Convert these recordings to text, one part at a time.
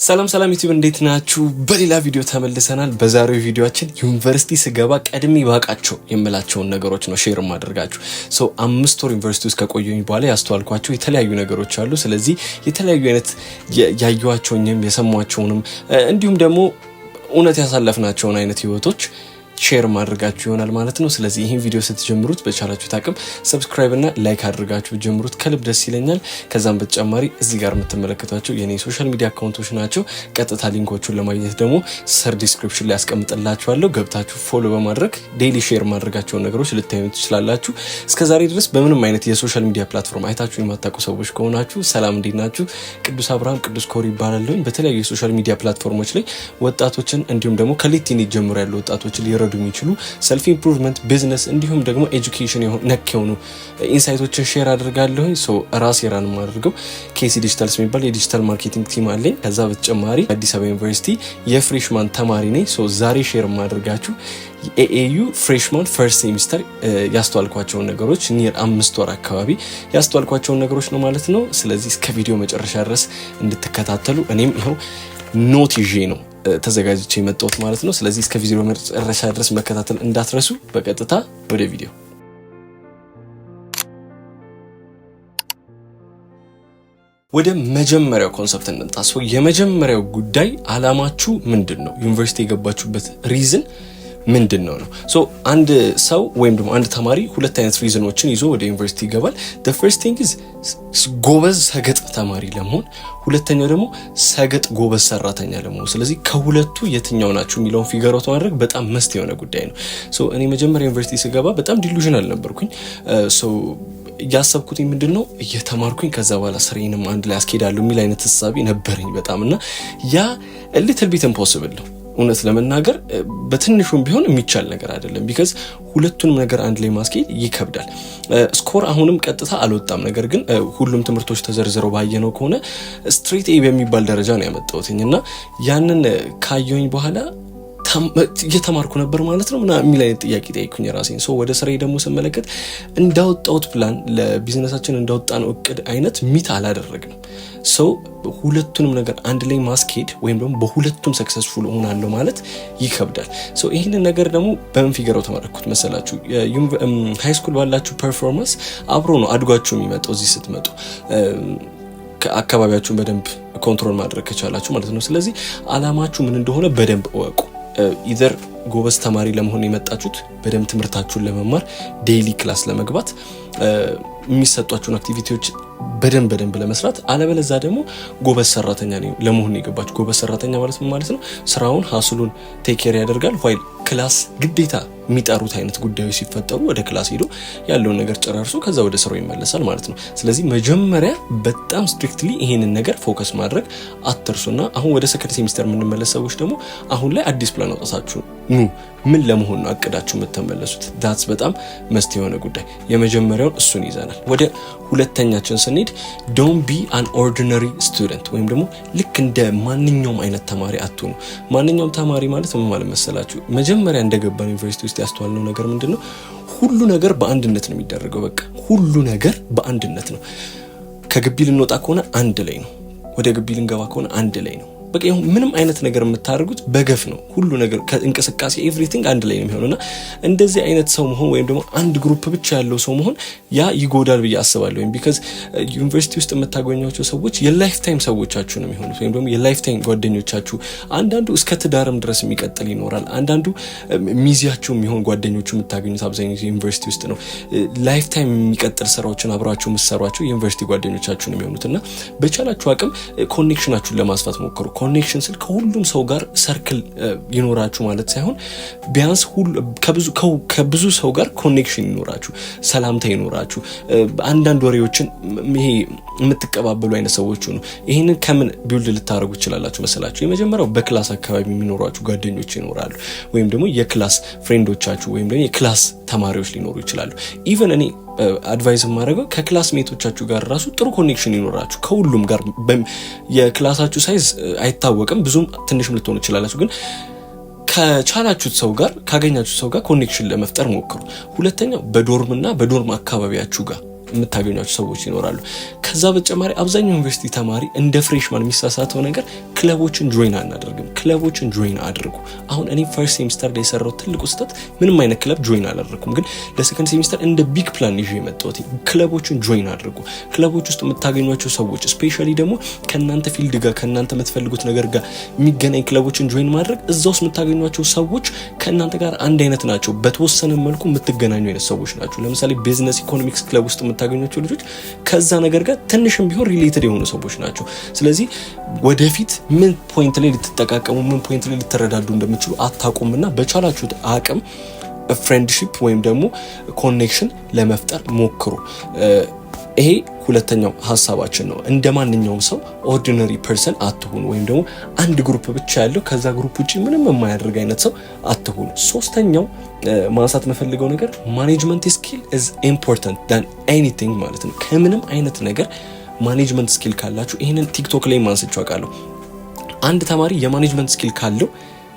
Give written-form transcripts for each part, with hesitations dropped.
ሰላም ዩቲዩብ እንዴት ናችሁ? በሌላ ቪዲዮ ተመልሰናል። በዛሬው ቪዲዮአችን ዩኒቨርሲቲ ስገባ ቀድሜ ባቃቸው የምላቸውን ነገሮች ነው ሼር ማድረጋችሁ። 5 ወር ዩኒቨርሲቲ ውስጥ ከቆየሁኝ በኋላ ያስተዋልኳቸው የተለያዩ ነገሮች አሉ። ስለዚህ የተለያዩ አይነት ያዩዋቸውንም የሰሟቸውንም እንዲሁም ደግሞ እውነት ያሳለፍናቸውን አይነት ህይወቶች ሼር ማድረጋችሁ ይሆናል ማለት ነው። ስለዚህ ይሄን ቪዲዮ ስትጀምሩት በቻላችሁ ታቅም ሰብስክራይብ እና ላይክ አድርጋችሁ ጀምሩት፣ ከልብ ደስ ይለኛል። ከዛም በተጨማሪ እዚህ ጋር የምትመለከቷቸው የኔ ሶሻል ሚዲያ አካውንቶች ናቸው። ቀጥታ ሊንኮቹን ለማግኘት ደግሞ ሰር ዲስክሪፕሽን ላይ አስቀምጥላችኋለሁ። ገብታችሁ ፎሎ በማድረግ ዴይሊ ሼር ማድረጋቸውን ነገሮች ልታዩ ትችላላችሁ። እስከዛሬ ድረስ በምንም አይነት የሶሻል ሚዲያ ፕላትፎርም አይታችሁ የማታውቁ ሰዎች ከሆናችሁ ሰላም፣ እንዴት ናችሁ? ቅዱስ አብርሃም ቅዱስ ኮሪ ይባላል። በተለያዩ የሶሻል ሚዲያ ፕላትፎርሞች ላይ ወጣቶችን እንዲሁም ደግሞ ከሌቲኔት ጀምሮ ያሉ ወጣቶችን ሊረዱ የሚችሉ ሰልፍ ኢምፕሩቭመንት፣ ቢዝነስ እንዲሁም ደግሞ ኤጁኬሽን ነክ የሆኑ ኢንሳይቶችን ሼር አድርጋለሁ። ራሴ ራን ማድርገው ኬሲ ዲጂታልስ የሚባል የዲጂታል ማርኬቲንግ ቲም አለኝ። ከዛ በተጨማሪ አዲስ አበባ ዩኒቨርሲቲ የፍሬሽማን ተማሪ ነኝ። ዛሬ ሼር ማድረጋችሁ የኤኤዩ ፍሬሽማን ፈርስት ሴሚስተር ያስተዋልኳቸውን ነገሮች ኒር 5 ወር አካባቢ ያስተዋልኳቸውን ነገሮች ነው ማለት ነው። ስለዚህ እስከ ቪዲዮ መጨረሻ ድረስ እንድትከታተሉ እኔም ይኸው ኖት ይዤ ነው ተዘጋጅቼ የመጣሁት ማለት ነው። ስለዚህ እስከ ቪዲዮ መጨረሻ ድረስ መከታተል እንዳትረሱ። በቀጥታ ወደ ቪዲዮ። ወደ መጀመሪያው ኮንሰፕት እንምጣ። የመጀመሪያው ጉዳይ አላማችሁ ምንድነው? ዩኒቨርሲቲ የገባችሁበት ሪዝን ምንድነው ነው? አንድ ሰው ወይም ደግሞ አንድ ተማሪ ሁለት አይነት ሪዝኖችን ይዞ ወደ ዩኒቨርሲቲ ይገባል። the first thing is ጎበዝ ሰገጥ ተማሪ ለመሆን፣ ሁለተኛው ደግሞ ሰገጥ ጎበዝ ሰራተኛ ለመሆን። ስለዚህ ከሁለቱ የትኛው ናችሁ የሚለውን ፊገር አውት ማድረግ በጣም መስት የሆነ ጉዳይ ነው። እኔ መጀመሪያ ዩኒቨርሲቲ ስገባ በጣም ዲሉዥናል ነበርኩኝ። ያሰብኩት ምንድነው እየተማርኩኝ ከዛ በኋላ ስራዬንም አንድ ላይ አስኬዳለሁ የሚል አይነት ሐሳብ ነበረኝ በጣም እና ያ little bit impossible ነው። እውነት ለመናገር በትንሹም ቢሆን የሚቻል ነገር አይደለም። ቢካዝ ሁለቱንም ነገር አንድ ላይ ማስኬድ ይከብዳል። ስኮር አሁንም ቀጥታ አልወጣም። ነገር ግን ሁሉም ትምህርቶች ተዘርዝረው ባየነው ከሆነ ስትሬት ኤ በሚባል ደረጃ ነው ያመጣሁትኝ እና ያንን ካየሁኝ በኋላ እየተማርኩ ነበር ማለት ነው ምናምን የሚል አይነት ጥያቄ ጠይቁኝ ራሴን። ወደ ስራዬ ደግሞ ስመለከት እንዳወጣሁት ፕላን ለቢዝነሳችን እንዳወጣነው እቅድ አይነት ሚት አላደረግንም። ሁለቱንም ነገር አንድ ላይ ማስኬድ ወይም ደግሞ በሁለቱም ሰክሰስፉል ሆናለሁ ማለት ይከብዳል። ይህንን ነገር ደግሞ በምን ፊገራው ተማረኩት መሰላችሁ? ሃይ ስኩል ባላችሁ ፐርፎርማንስ አብሮ ነው አድጓችሁ የሚመጣው። እዚህ ስትመጡ አካባቢያችሁን በደንብ ኮንትሮል ማድረግ ከቻላችሁ ማለት ነው። ስለዚህ አላማችሁ ምን እንደሆነ በደንብ እወቁ። ኢዘር ጎበዝ ተማሪ ለመሆን የመጣችሁት በደንብ ትምህርታችሁን ለመማር ዴይሊ ክላስ ለመግባት የሚሰጧችሁን አክቲቪቲዎች በደንብ ለመስራት፣ አለበለዛ ደግሞ ጎበዝ ሰራተኛ ለመሆን የገባችሁ። ጎበዝ ሰራተኛ ማለት ምን ማለት ነው? ስራውን ሀስሉን ቴክ ኬር ያደርጋል። ዋይል ክላስ ግዴታ የሚጠሩት አይነት ጉዳዮች ሲፈጠሩ ወደ ክላስ ሄዶ ያለውን ነገር ጨራርሶ ከዛ ወደ ስራው ይመለሳል ማለት ነው። ስለዚህ መጀመሪያ በጣም ስትሪክትሊ ይሄንን ነገር ፎከስ ማድረግ አትርሱና አሁን ወደ ሰከንድ ሴሚስተር የምንመለስ ሰዎች ደግሞ አሁን ላይ አዲስ ፕላን አውጣታችሁ ምን ለመሆን ነው አቅዳችሁ የምትመለሱት? ዳትስ በጣም መስት የሆነ ጉዳይ። የመጀመሪያውን እሱን ይዘናል። ወደ ሁለተኛችን ስንሄድ ዶንት ቢ አን ኦርዲነሪ ስቱደንት ወይም ደግሞ ልክ እንደ ማንኛውም አይነት ተማሪ አትሁኑ። ማንኛውም ተማሪ ማለት ምን ማለት መሰላችሁ? መጀመሪያ እንደገባን ዩኒቨርሲቲ ውስጥ ያስተዋልነው ነገር ምንድነው? ሁሉ ነገር በአንድነት ነው የሚደረገው። በቃ ሁሉ ነገር በአንድነት ነው። ከግቢ ልንወጣ ከሆነ አንድ ላይ ነው። ወደ ግቢ ልንገባ ከሆነ አንድ ላይ ነው። በቃ ምንም አይነት ነገር የምታደርጉት በገፍ ነው። ሁሉ ነገር ከእንቅስቃሴ ኤቭሪቲንግ አንድ ላይ ነው የሚሆነውና እንደዚህ አይነት ሰው መሆን ወይም ደግሞ አንድ ግሩፕ ብቻ ያለው ሰው መሆን ያ ይጎዳል ብዬ አስባለሁ። ቢካዝ ዩኒቨርሲቲ ውስጥ የምታገኟቸው ሰዎች የላይፍ ታይም ሰዎቻችሁ ነው የሚሆኑት ወይም ደግሞ የላይፍ ታይም ጓደኞቻችሁ። አንዳንዱ እስከ ትዳርም ድረስ የሚቀጥል ይኖራል። አንዳንዱ ሚዚያችሁ የሚሆን ጓደኞቹ የምታገኙት አብዛኛው ዩኒቨርሲቲ ውስጥ ነው። ላይፍ ታይም የሚቀጥል ስራዎችን አብራችሁ የምትሰሯቸው ዩኒቨርሲቲ ጓደኞቻችሁ ነው የሚሆኑትና በቻላችሁ አቅም ኮኔክሽናችሁን ለማስፋት ሞክሩ። ኮኔክሽን ስል ከሁሉም ሰው ጋር ሰርክል ይኖራችሁ ማለት ሳይሆን ቢያንስ ከብዙ ሰው ጋር ኮኔክሽን ይኖራችሁ፣ ሰላምታ ይኖራችሁ፣ አንዳንድ ወሬዎችን ይሄ የምትቀባበሉ አይነት ሰዎች ነው። ይሄንን ከምን ቢውልድ ልታደርጉ ይችላላችሁ መሰላችሁ? የመጀመሪያው በክላስ አካባቢ የሚኖራችሁ ጓደኞች ይኖራሉ፣ ወይም ደግሞ የክላስ ፍሬንዶቻችሁ ወይም ደግሞ የክላስ ተማሪዎች ሊኖሩ ይችላሉ። ኢቨን እኔ አድቫይስ ማድረገው ከክላስ ሜቶቻችሁ ጋር ራሱ ጥሩ ኮኔክሽን ይኖራችሁ። ከሁሉም ጋር የክላሳችሁ ሳይዝ አይታወቅም፣ ብዙም ትንሽም ልትሆኑ ይችላላችሁ፣ ግን ከቻላችሁት ሰው ጋር ካገኛችሁት ሰው ጋር ኮኔክሽን ለመፍጠር ሞክሩ። ሁለተኛው በዶርምና በዶርም አካባቢያችሁ ጋር የምታገኟቸው ሰዎች ይኖራሉ። ከዛ በተጨማሪ አብዛኛው ዩኒቨርሲቲ ተማሪ እንደ ፍሬሽማን የሚሳሳተው ነገር ክለቦችን ጆይን አናደርግም። ክለቦችን ጆይን አድርጉ። አሁን እኔ ፈርስት ሴሚስተር ላይ የሰራው ትልቁ ስህተት ምንም አይነት ክለብ ጆይን አላደረኩም፣ ግን ለሰከንድ ሴሚስተር እንደ ቢግ ፕላን ይዤ የመጣሁት ክለቦችን ጆይን አድርጉ። ክለቦች ውስጥ የምታገኟቸው ሰዎች ስፔሻሊ ደግሞ ከእናንተ ፊልድ ጋር ከእናንተ የምትፈልጉት ነገር ጋር የሚገናኝ ክለቦችን ጆይን ማድረግ እዛ ውስጥ የምታገኟቸው ሰዎች ከእናንተ ጋር አንድ አይነት ናቸው፣ በተወሰነ መልኩ የምትገናኙ አይነት ሰዎች ናቸው። ለምሳሌ ቢዝነስ ኢኮኖሚክስ ክለብ ውስጥ የምታገኟቸው ልጆች ከዛ ነገር ጋር ትንሽም ቢሆን ሪሌትድ የሆኑ ሰዎች ናቸው። ስለዚህ ወደፊት ምን ፖይንት ላይ ልትጠቃቀሙ ምን ፖይንት ላይ ልትረዳዱ እንደምትችሉ አታውቁምና በቻላችሁት አቅም ፍሬንድሺፕ ወይም ደግሞ ኮኔክሽን ለመፍጠር ሞክሩ። ይሄ ሁለተኛው ሀሳባችን ነው። እንደ ማንኛውም ሰው ኦርዲነሪ ፐርሰን አትሁኑ፣ ወይም ደግሞ አንድ ግሩፕ ብቻ ያለው ከዛ ግሩፕ ውጪ ምንም የማያደርግ አይነት ሰው አትሁኑ። ሶስተኛው ማንሳት የምፈልገው ነገር ማኔጅመንት ስኪል ኢዝ ኢምፖርታንት ዳን ኤኒቲንግ ማለት ነው። ከምንም አይነት ነገር ማኔጅመንት ስኪል ካላችሁ፣ ይህንን ቲክቶክ ላይ ማንስቻው አውቃለሁ። አንድ ተማሪ የማኔጅመንት ስኪል ካለው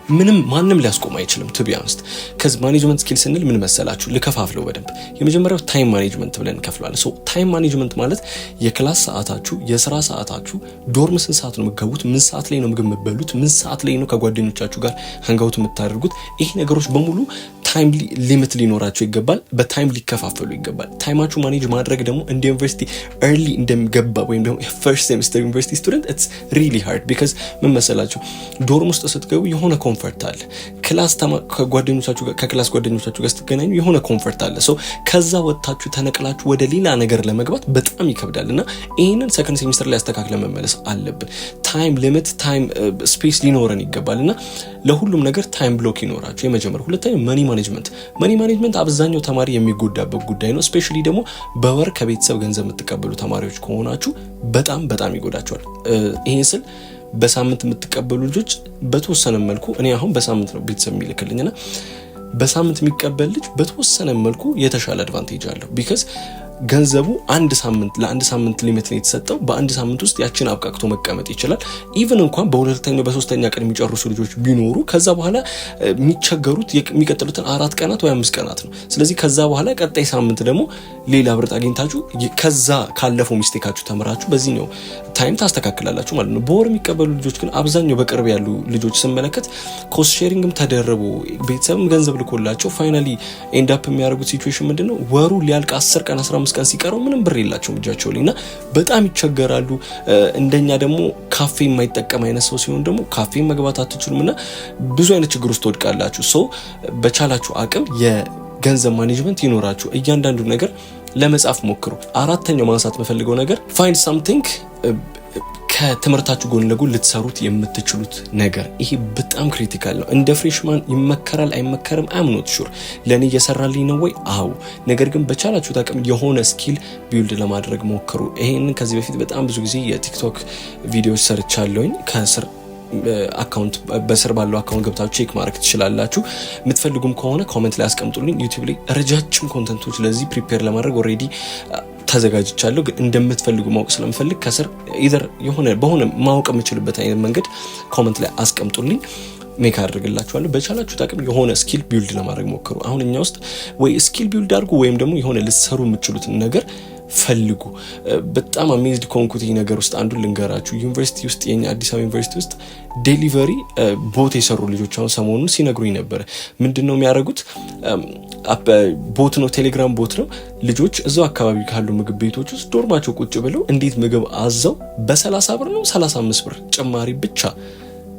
ምንም ማንም ሊያስቆም አይችልም። ቱ ቢ አንስት ከዚህ ማኔጅመንት ስኪል ስንል ምን መሰላችሁ? ልከፋፍለው በደንብ። የመጀመሪያው ታይም ማኔጅመንት ብለን እንከፍላለን። ሶ ታይም ማኔጅመንት ማለት የክላስ ሰዓታችሁ፣ የስራ ሰዓታችሁ፣ ዶርም ስንት ሰዓት ነው የምትገቡት፣ ምን ሰዓት ላይ ነው ምግብ የምትበሉት፣ ምን ሰዓት ላይ ነው ከጓደኞቻችሁ ጋር ሃንጋውት የምታደርጉት፣ ይሄ ነገሮች በሙሉ ታይም ሊሚት ሊኖራቸው ይገባል። በታይም ሊከፋፈሉ ይገባል። ታይማችሁ ማኔጅ ማድረግ ደግሞ እንደ ዩኒቨርሲቲ ኤርሊ እንደሚገባ ወይም ደግሞ ፈርስት ሴሚስተር ዩኒቨርሲቲ ስቱደንት ኢትስ ሪሊ ሃርድ ቢካዝ ምን መሰላችሁ ዶርም ውስጥ ስትገቡ የሆነ ኮንፈርት አለ። ክላስ ከጓደኞቻችሁ ጋር ከክላስ ጓደኞቻችሁ ጋር ስትገናኙ የሆነ ኮንፈርት አለ። ሶ ከዛ ወጣችሁ ተነቅላችሁ ወደ ሌላ ነገር ለመግባት በጣም ይከብዳልና ይሄንን ሰከንድ ሴሚስተር ላይ አስተካክለን መመለስ አለብን። ታይም ሊሚት ታይም ስፔስ ሊኖረን ይገባልና ለሁሉም ነገር ታይም ብሎክ ይኖራችሁ። የመጀመሪያው። ሁለተኛው መኒ ማኔጅመንት አብዛኛው ተማሪ የሚጎዳበት ጉዳይ ነው። ስፔሻሊ ደግሞ በወር ከቤተሰብ ገንዘብ የምትቀበሉ ተማሪዎች ከሆናችሁ በጣም ይጎዳቸዋል። ይሄ ስል በሳምንት የምትቀበሉ ልጆች በተወሰነ መልኩ እኔ አሁን በሳምንት ነው ቤተሰብ የሚልክልኝና በሳምንት የሚቀበል ልጅ በተወሰነ መልኩ የተሻለ አድቫንቴጅ አለው። ቢካዝ ገንዘቡ ለአንድ ሳምንት ሊሚት ነው የተሰጠው። በአንድ ሳምንት ውስጥ ያችን አብቃቅቶ መቀመጥ ይችላል። ኢቭን እንኳን በሁለተኛው በሶስተኛ ቀን የሚጨርሱ ልጆች ቢኖሩ ከዛ በኋላ የሚቸገሩት የሚቀጥሉትን 4 ቀናት ወይ 5 ቀናት ነው። ስለዚህ ከዛ በኋላ ቀጣይ ሳምንት ደግሞ ሌላ ብርት አግኝታችሁ ከዛ ካለፈው ሚስቴካችሁ ተምራችሁ በዚህ ነው ታይም ታስተካክላላችሁ ማለት ነው። በወር የሚቀበሉ ልጆች ግን አብዛኛው በቅርብ ያሉ ልጆች ስመለከት ኮስት ሼሪንግም ተደረቡ ቤተሰብም ገንዘብ ልኮላቸው ፋይናሊ ኤንድ አፕ የሚያደርጉት ሲቹዌሽን ምንድነው? ወሩ ሊያልቅ 10 ቀን 15 ቀን ሲቀረው ምንም ብር የላቸውም እጃቸው ላይ እና በጣም ይቸገራሉ። እንደኛ ደግሞ ካፌ የማይጠቀም አይነት ሰው ሲሆን ደግሞ ካፌ መግባት አትችሉም እና ብዙ አይነት ችግር ውስጥ ትወድቃላችሁ። ሶ በቻላችሁ አቅም የገንዘብ ማኔጅመንት ይኖራችሁ። እያንዳንዱ ነገር ለመጻፍ ሞክሩ። አራተኛው ማንሳት የምፈልገው ነገር ፋይንድ ሳምቲንግ ከትምህርታችሁ ጎን ለጎን ልትሰሩት የምትችሉት ነገር። ይሄ በጣም ክሪቲካል ነው። እንደ ፍሬሽማን ይመከራል አይመከርም አም ኖት ሹር። ለኔ እየሰራልኝ ነው ወይ? አዎ። ነገር ግን በቻላችሁት አቅም የሆነ ስኪል ቢልድ ለማድረግ ሞክሩ። ይሄንን ከዚህ በፊት በጣም ብዙ ጊዜ የቲክቶክ ቪዲዮዎች ሰርቻለሁኝ። ከስር አካውንት በስር ባለው አካውንት ገብታችሁ ቼክ ማድረግ ትችላላችሁ። የምትፈልጉም ከሆነ ኮሜንት ላይ አስቀምጡልኝ። ዩቲዩብ ላይ ረጃጅም ኮንተንቶች ለዚህ ፕሪፔር ለማድረግ ኦልሬዲ ተዘጋጅቻለሁ። ግን እንደምትፈልጉ ማወቅ ስለምፈልግ ከስር ኢዘር በሆነ ማወቅ የምችልበት አይነት መንገድ ኮሜንት ላይ አስቀምጡልኝ። ሜክ አድርግላችኋለሁ። በቻላችሁት አቅም የሆነ ስኪል ቢልድ ለማድረግ ሞክሩ። አሁን እኛ ውስጥ ወይ ስኪል ቢልድ አድርጉ ወይም ደግሞ የሆነ ልትሰሩ የምትችሉትን ነገር ፈልጉ። በጣም አሜዝድ ኮንኩት ነገር ውስጥ አንዱን ልንገራችሁ። ዩኒቨርሲቲ ውስጥ የኛ አዲስ አበባ ዩኒቨርሲቲ ውስጥ ዴሊቨሪ ቦት የሰሩ ልጆች አሁን ሰሞኑን ሲነግሩኝ ነበር። ምንድነው የሚያደርጉት? ቦት ነው፣ ቴሌግራም ቦት ነው። ልጆች እዛው አካባቢ ካሉ ምግብ ቤቶች ውስጥ ዶርማቸው ቁጭ ብለው እንዴት ምግብ አዘው በ30 ብር ነው 35 ብር ጭማሪ ብቻ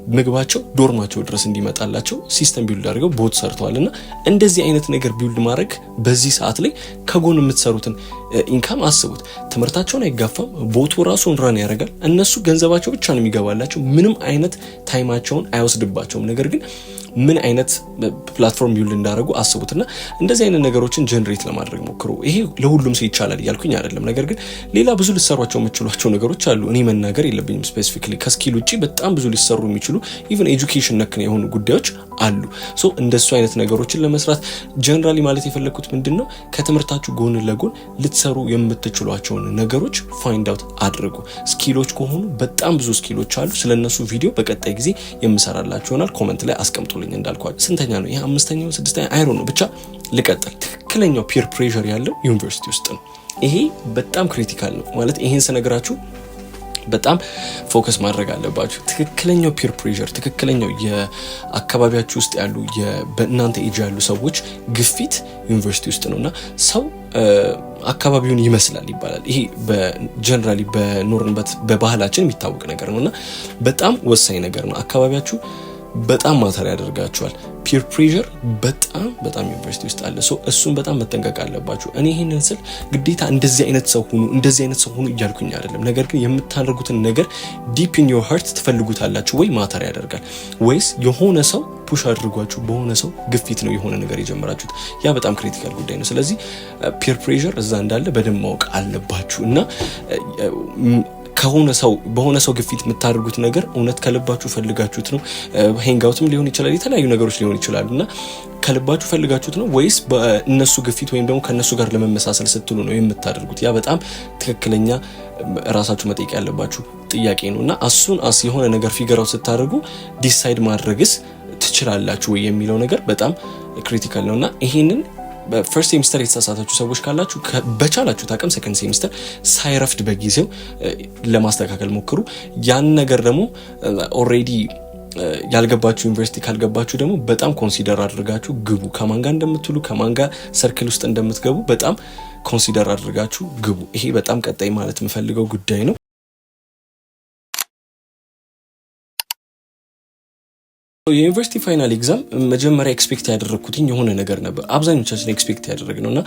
ምግባቸው ዶርማቸው ድረስ እንዲመጣላቸው ሲስተም ቢልድ አድርገው ቦት ሰርተዋልና እንደዚህ አይነት ነገር ቢልድ ማድረግ በዚህ ሰዓት ላይ ከጎን የምትሰሩትን ኢንካም አስቡት። ትምህርታቸውን አይጋፋም። ቦቱ ራሱን ራን ያደርጋል። እነሱ ገንዘባቸው ብቻ ነው የሚገባላቸው። ምንም አይነት ታይማቸውን አይወስድባቸውም። ነገር ግን ምን አይነት ፕላትፎርም ቢልድ እንዳደረጉ አስቡትና እንደዚህ አይነት ነገሮችን ጀነሬት ለማድረግ ሞክሩ። ይሄ ለሁሉም ሰው ይቻላል እያልኩኝ አይደለም። ነገር ግን ሌላ ብዙ ሊሰሯቸው የምችሏቸው ነገሮች አሉ። እኔ መናገር የለብኝም ስፔሲፊክሊ። ከስኪል ውጪ በጣም ብዙ ሊሰሩ የሚችሉ ኢቭን ኤጁኬሽን ነክ የሆኑ ጉዳዮች አሉ። ሶ እንደሱ አይነት ነገሮችን ለመስራት ጀነራሊ ማለት የፈለኩት ምንድነው ከትምህርታችሁ ጎን ለጎን ልትሰሩ የምትችሏቸውን ነገሮች ፋይንድ አውት አድርጉ። ስኪሎች ከሆኑ በጣም ብዙ ስኪሎች አሉ። ስለነሱ ቪዲዮ በቀጣይ ጊዜ የምሰራላችሁ ይሆናል። ኮሜንት ላይ አስቀምጡልኝ። እንዳልኳችሁ ስንተኛ ነው ይሄ? 5ኛው 6ኛ አይሮ ነው። ብቻ ልቀጥል። ትክክለኛው ፒር ፕሬሸር ያለው ዩኒቨርሲቲ ውስጥ ነው። ይሄ በጣም ክሪቲካል ነው ማለት ይሄን ስነግራችሁ በጣም ፎከስ ማድረግ አለባችሁ። ትክክለኛው ፒር ፕሬሸር፣ ትክክለኛው የአካባቢያችሁ ውስጥ ያሉ በእናንተ ኤጅ ያሉ ሰዎች ግፊት ዩኒቨርሲቲ ውስጥ ነውና ሰው አካባቢውን ይመስላል ይባላል። ይሄ በጀነራሊ በኖርንበት በባህላችን የሚታወቅ ነገር ነውና በጣም ወሳኝ ነገር ነው። አካባቢያችሁ በጣም ማተር ያደርጋችኋል። ፒር ፕሬሸር በጣም ዩኒቨርሲቲ ውስጥ አለ። እሱን በጣም መጠንቀቅ አለባችሁ። እኔ ይሄንን ስል ግዴታ እንደዚህ አይነት ሰው ሁኑ እያልኩኝ አይደለም። ነገር ግን የምታደርጉትን ነገር ዲፕ ኢን ዮር ሃርት ትፈልጉታላችሁ ወይ ማተር ያደርጋል ወይስ የሆነ ሰው ፑሽ አድርጓችሁ በሆነ ሰው ግፊት ነው የሆነ ነገር የጀመራችሁት? ያ በጣም ክሪቲካል ጉዳይ ነው። ስለዚህ ፒር ፕሬሸር እዛ እንዳለ በደንብ ማወቅ አለባችሁ እና በሆነ ሰው ግፊት የምታደርጉት ነገር እውነት ከልባችሁ ፈልጋችሁት ነው? ሄንጋውትም ሊሆን ይችላል፣ የተለያዩ ነገሮች ሊሆን ይችላሉ እና ከልባችሁ ፈልጋችሁት ነው ወይስ በእነሱ ግፊት ወይም ደግሞ ከነሱ ጋር ለመመሳሰል ስትሉ ነው የምታደርጉት? ያ በጣም ትክክለኛ ራሳችሁ መጠየቅ ያለባችሁ ጥያቄ ነው እና እሱን የሆነ ነገር ፊገር አውት ስታደርጉ ዲሳይድ ማድረግስ ትችላላችሁ ወይ የሚለው ነገር በጣም ክሪቲካል ነው እና ይሄንን በፈርስት ሴሚስተር የተሳሳታችሁ ሰዎች ካላችሁ በቻላችሁ ታቀም ሰከንድ ሴሚስተር ሳይረፍድ በጊዜው ለማስተካከል ሞክሩ። ያን ነገር ደግሞ ኦሬዲ ያልገባችሁ ዩኒቨርሲቲ ካልገባችሁ ደግሞ በጣም ኮንሲደር አድርጋችሁ ግቡ። ከማን ጋር እንደምትሉ ከማን ጋር ሰርክል ውስጥ እንደምትገቡ በጣም ኮንሲደር አድርጋችሁ ግቡ። ይሄ በጣም ቀጣይ ማለት የምፈልገው ጉዳይ ነው። የዩኒቨርሲቲ ፋይናል ኤግዛም መጀመሪያ ኤክስፔክት ያደረኩትኝ የሆነ ነገር ነበር። አብዛኞቻችን ኤክስፔክት ያደረግነውና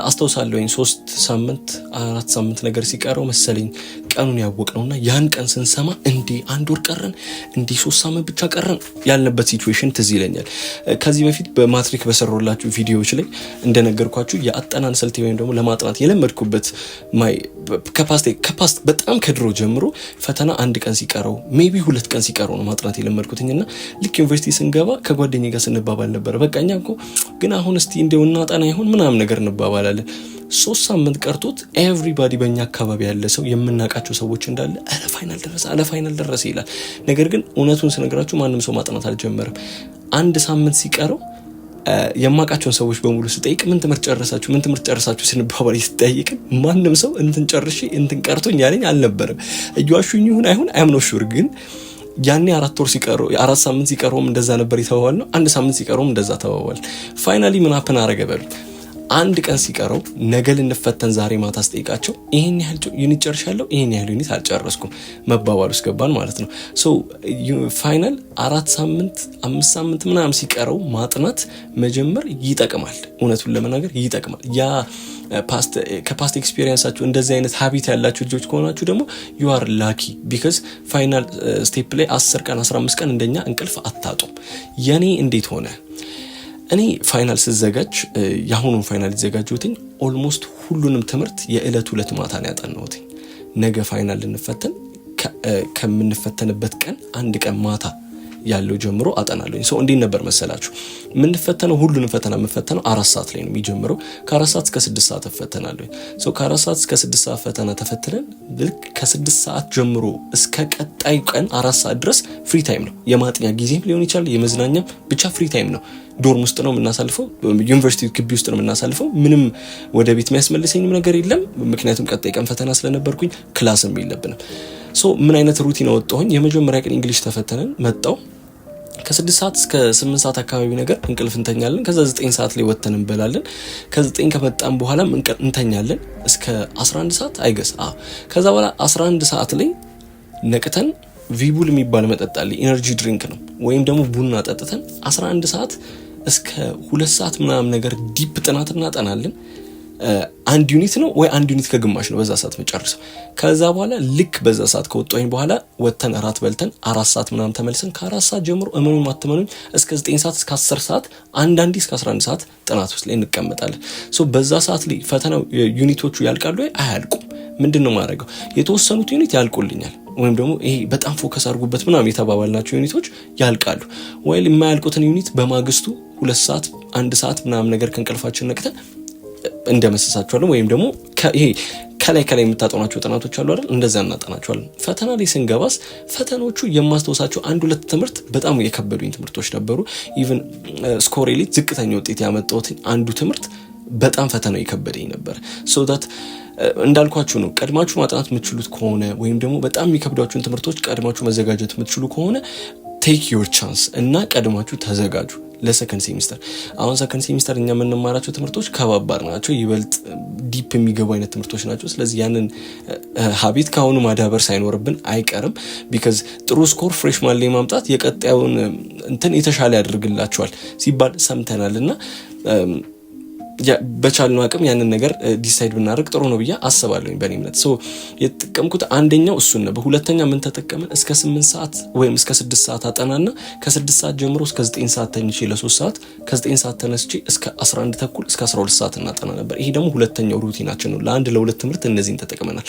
አስተውሳለሁኝ 3 ሳምንት 4 ሳምንት ነገር ሲቀረው መሰለኝ ቀኑን ያወቅነውና ያን ቀን ስንሰማ እንዴ 1 ወር ቀረን እንዴ 3 ሳምንት ብቻ ቀረን ያልነበት ሲቹዌሽን ትዝ ይለኛል። ከዚህ በፊት በማትሪክ በሰራሁላችሁ ቪዲዮዎች ላይ እንደነገርኳችሁ የአጠናን ስልት ወይም ደግሞ ለማጥናት የለመድኩበት ከፓስት በጣም ከድሮ ጀምሮ ፈተና 1 ቀን ሲቀረው ሜቢ 2 ቀን ሲቀረው ነው ማጥናት የለመድኩትኝና ልክ ዩኒቨርሲቲ ስንገባ ከጓደኛዬ ጋር ስንባባል ነበር በቃኛ እኮ ግን አሁን እስቲ እንደው እናጠና ይሆን ምናምን ነገር እንባባላለን። 3 ሳምንት ቀርቶት ኤቭሪባዲ በእኛ አካባቢ ያለ ሰው የምናውቃቸው ሰዎች እንዳለ አለ ፋይናል ደረሰ ይላል። ነገር ግን እውነቱን ስነግራችሁ ማንም ሰው ማጥናት አልጀመረም። 1 ሳምንት ሲቀረው የማውቃቸውን ሰዎች በሙሉ ስጠይቅ ምን ትምህርት ጨረሳችሁ ስንባባል ይስጠይቅን ማንም ሰው እንትን ጨርሼ እንትን ቀርቶኝ ያለኝ አልነበረም። እያዋሹኝ ይሁን አይሁን አም ኖት ሹር ግን ያኔ 4 ወር ሲቀረው 4 ሳምንት ሲቀረውም እንደዛ ነበር የተባባል ነው። 1 ሳምንት ሲቀረውም እንደዛ ተባባል። ፋይናሊ ምን አፕን አረገ በሉ 1 ቀን ሲቀረው ነገ ልንፈተን ዛሬ ማታ አስጠይቃቸው ይሄን ያህል ዩኒት ጨርሻለሁ ይሄን ያህል ዩኒት አልጨረስኩም መባባል ውስጥ ገባን ማለት ነው። ፋይናል 4 ሳምንት 5 ሳምንት ምናምን ሲቀረው ማጥናት መጀመር ይጠቅማል። እውነቱን ለመናገር ይጠቅማል። ያ ከፓስት ኤክስፒሪየንሳችሁ እንደዚህ አይነት ሀቢት ያላችሁ ልጆች ከሆናችሁ ደግሞ you are lucky because ፋይናል ስቴፕ ላይ 10 ቀን 15 ቀን እንደኛ እንቅልፍ አታጡም። የኔ እንዴት ሆነ? እኔ ፋይናል ስዘጋጅ ያሁኑን ፋይናል የተዘጋጀሁትኝ ኦልሞስት ሁሉንም ትምህርት የዕለት ማታ ነው ያጠናሁት። ነገ ፋይናል ልንፈተን ከምንፈተንበት ቀን 1 ቀን ማታ ያለው ጀምሮ አጠናለሁኝ። እንዴት ነበር መሰላችሁ የምንፈተነው? ሁሉንም ፈተና የምንፈተነው 4 ሰዓት ላይ ነው የሚጀምረው። ከ4 ሰዓት እስከ 6 ሰዓት ተፈተናለሁኝ። ከ4 ሰዓት እስከ 6 ሰዓት ፈተና ተፈትነን ልክ ከ6 ሰዓት ጀምሮ እስከ ቀጣይ ቀን 4 ሰዓት ድረስ ፍሪ ታይም ነው። የማጥኛ ጊዜም ሊሆን ይችላል፣ የመዝናኛም ብቻ ፍሪ ታይም ነው። ዶርም ውስጥ ነው የምናሳልፈው፣ ዩኒቨርሲቲ ግቢ ውስጥ ነው የምናሳልፈው። ምንም ወደ ቤት የሚያስመልሰኝም ነገር የለም፣ ምክንያቱም ቀጣይ ቀን ፈተና ስለነበርኩኝ ክላስም የለብንም። ምን አይነት ሩቲን አወጣሁኝ? የመጀመሪያ ቀን እንግሊሽ ተፈተነን መጣው ከ6 ሰዓት እስከ 8 ሰዓት አካባቢ ነገር እንቅልፍ እንተኛለን። ከዛ 9 ሰዓት ላይ ወተን እንበላለን። ከ9 ከመጣን በኋላ እንተኛለን እስከ 11 ሰዓት አይገስ ከዛ በኋላ 11 ሰዓት ላይ ነቅተን ቪቡል የሚባል መጠጥ አለ፣ ኢነርጂ ድሪንክ ነው ወይም ደግሞ ቡና ጠጥተን 11 ሰዓት እስከ 2 ሰዓት ምናምን ነገር ዲፕ ጥናት እናጠናለን። 1 ዩኒት ነው ወይ 1 ዩኒት ከግማሽ ነው በዛ ሰዓት መጨረሰው። ከዛ በኋላ ልክ በዛ ሰዓት ከወጣኝ በኋላ ወተን እራት በልተን 4 ሰዓት ምናምን ተመልሰን ከ4 ሰዓት ጀምሮ እመኑን አትመኑኝ እስከ 9 ሰዓት እስከ 10 ሰዓት አንዳንዴ እስከ 11 ሰዓት ጥናት ውስጥ ላይ እንቀመጣለን። በዛ ሰዓት ላይ ፈተናው ዩኒቶቹ ያልቃሉ ወይ አያልቁም? ምንድነው ማድረገው? የተወሰኑት ዩኒት ያልቁልኛል ወይም ደግሞ ይሄ በጣም ፎከስ አድርጉበት ምናምን የተባባልናቸው ዩኒቶች ያልቃሉ። ወይም የማያልቁትን ዩኒት በማግስቱ 2 ሰዓት 1 ሰዓት ምናምን ነገር ከእንቅልፋችን ነቅተን እንደመሰሳቸዋለን ወይም ደግሞ ይሄ ከላይ የምታጠናቸው ጥናቶች አሉ አይደል? እንደዛ እናጠናቸዋለን። ፈተና ላይ ስንገባስ ፈተኖቹ የማስተውሳቸው 1-2 ትምህርት በጣም የከበዱኝ ትምህርቶች ነበሩ። ኢቭን ስኮር ኤሊት ዝቅተኛ ውጤት ያመጣሁት አንዱ ትምህርት በጣም ፈተናው የከበደኝ ነበር። ሶ ዳት እንዳልኳችሁ ነው። ቀድማችሁ ማጥናት የምትችሉት ከሆነ ወይም ደግሞ በጣም የሚከብዷችሁን ትምህርቶች ቀድማችሁ መዘጋጀት የምትችሉ ከሆነ ቴክ ዮር ቻንስ እና ቀድማችሁ ተዘጋጁ ለሰከንድ ሴሚስተር። አሁን ሰከንድ ሴሚስተር እኛ የምንማራቸው ትምህርቶች ከባባድ ናቸው፣ ይበልጥ ዲፕ የሚገቡ አይነት ትምህርቶች ናቸው። ስለዚህ ያንን ሀቢት ከአሁኑ ማዳበር ሳይኖርብን አይቀርም። ቢካዝ ጥሩ ስኮር ፍሬሽማን ላይ ማምጣት የቀጣዩን እንትን የተሻለ ያደርግላቸዋል ሲባል ሰምተናል እና በቻልነው አቅም ያንን ነገር ዲሳይድ ብናደርግ ጥሩ ነው ብዬ አስባለሁ በእኔ እምነት። የተጠቀምኩት አንደኛው እሱን ነው። በሁለተኛ ምን ተጠቀመን እስከ 8 ሰዓት ወይም እስከ 6 ሰዓት አጠናና ከ6 ሰዓት ጀምሮ እስከ 9 ሰዓት ተኝቼ ለ3 ሰዓት ከ9 ሰዓት ተነስቼ እስከ 11 ተኩል እስከ 12 ሰዓት እናጠና ነበር። ይሄ ደግሞ ሁለተኛው ሩቲናችን ነው። ለሁለት ትምህርት እነዚህን ተጠቅመናል።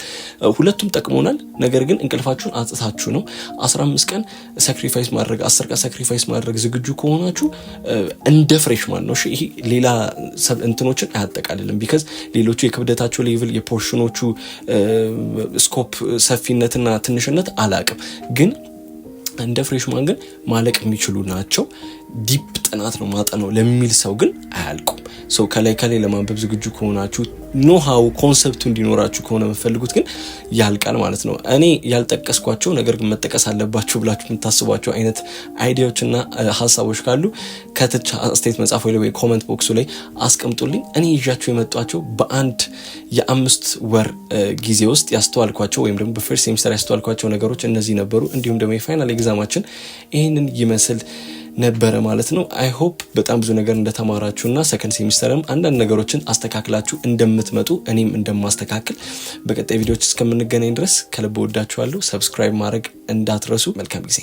ሁለቱም ጠቅሞናል። ነገር ግን እንቅልፋችሁን አጥታችሁ ነው 15 ቀን ሳክሪፋይስ ማድረግ 10 ቀን ሳክሪፋይስ ማድረግ ዝግጁ ከሆናችሁ እንደ ፍሬሽማን ነው። ይሄ ሌላ እንትኖችን አያጠቃልልም። ቢካዝ ሌሎቹ የክብደታቸው ሌቭል የፖርሽኖቹ ስኮፕ ሰፊነትና ትንሽነት አላቅም፣ ግን እንደ ፍሬሽማን ግን ማለቅ የሚችሉ ናቸው። ዲፕ ጥናት ነው ማጠናው ለሚል ሰው ግን አያልቁም። ሰው ከላይ ለማንበብ ዝግጁ ከሆናችሁ ኖሃው ኮንሰፕቱ እንዲኖራችሁ ከሆነ የምትፈልጉት ግን ያልቃል ማለት ነው። እኔ ያልጠቀስኳቸው ነገር ግን መጠቀስ አለባቸው ብላችሁ የምታስቧቸው አይነት አይዲያዎችና ሀሳቦች ካሉ ከታች አስተያየት መጻፍ ወይ ኮሜንት ቦክሱ ላይ አስቀምጡልኝ። እኔ ይዣቸው የመጧቸው በአንድ የ5 ወር ጊዜ ውስጥ ያስተዋልኳቸው ወይም ደግሞ በፈርስት ሴሚስተር ያስተዋልኳቸው ነገሮች እነዚህ ነበሩ። እንዲሁም ደግሞ የፋይናል ኤግዛማችን ይህንን ይመስል ነበረ ማለት ነው። አይ ሆፕ በጣም ብዙ ነገር እንደተማራችሁና ሰከንድ ሴሚስተርም አንዳንድ ነገሮችን አስተካክላችሁ እንደምትመጡ እኔም እንደማስተካክል በቀጣይ ቪዲዮዎች እስከምንገናኝ ድረስ ከልብ ወዳችኋለሁ። ሰብስክራይብ ማድረግ እንዳትረሱ። መልካም ጊዜ